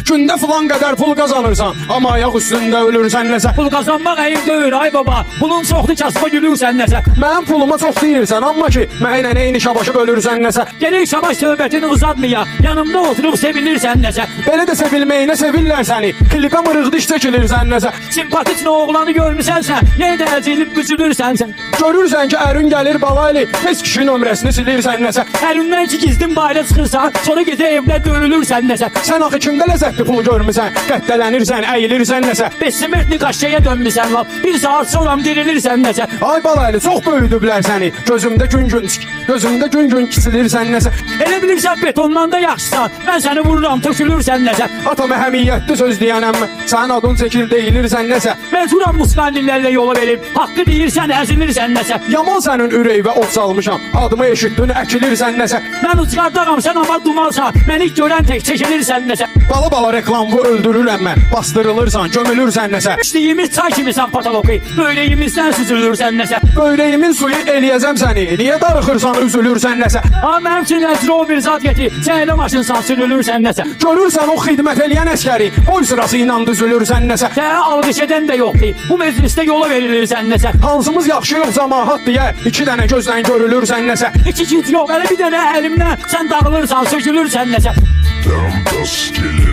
Gündə filan qədər pul qazanırsan, amma ayaq üstündə ölürsən nəsə. Pul qazanmaq əyib deyil ay baba. Pulun çoxdur kasıma gülürsən nəsə. Mənim puluma çox deyirsən, amma ki, mənə neyini şabaşı bölürsən nəsə. Gerek şabaş söhbətini uzatmaya, yanımda oturub sevinirsən nəsə. Belə də sevilməyinə sevirlər səni. Klipə mırıqdı iş çəkilirsən nəsə. Simpatik oğlanı görmüsənsə, yenə də əcilib büzülürsənsən. Görürsən ki, ərin gəlir balaylı, pes kişi nömrəsini silirsən nəsə. Ərindən ki gizlin bayra çıxırsan, sonra gecə evdə döyülürsən nəsə. Sən axı kimdə ləzzətli pul görmüsən? Qəddələnirsən, əyilirsən nəsə. Besimertli qaşçaya dönmüsən lap, bir saat sonra dirilirsən nəsə. Ay balaylı, çox böyüdüblər səni. Gözümdə gün kisilirsən nəsə. Elə bilirsən betondan da yaxşısan, mən səni vururam, tökülürsən nəsə. Atama həmiyyətli söz deyənəm, sənin adın çəkil deyilirsən nəsə. Məcburam muskandillərlə yola verib, haqqı deyirsən, əzilirsən nəsə. Yaman sənin ürəyivə ot salmışam, adımı eşitdin, əkilirsən nəsə. Mən ucqardağam, sən amma dumalsan, məni görən tək çəkilirsən nəsə. Bala reklamı öldürürəm mən, bastırılırsan, gömülürsən nəsə. İçdiyimiz çay kimisən patoloqi, böyləyimizdən süzülürsən nəsə. Böyləyimin suyu eləyəcəm səni, niyə darıxırsan, üzülürsən nəsə. Ha, mənim üçün əcro bir zat getir, çəylə maşınsan, sürülürsən nəsə. Görürsən o xidmət eləyən əskəri, boy sırası ilə düzülürsən nəsə. Sənə alqış edən də yoxdur, bu meclisdə yola verilirsən nəsə. Hansımız yaxşı yox cəmahat deyə, 2 dənə gözlə görülürsən nəsə. İki yox, elə bir dənə əlimdən sən dağılırsan, sökülürsən nəsə. Tam da skele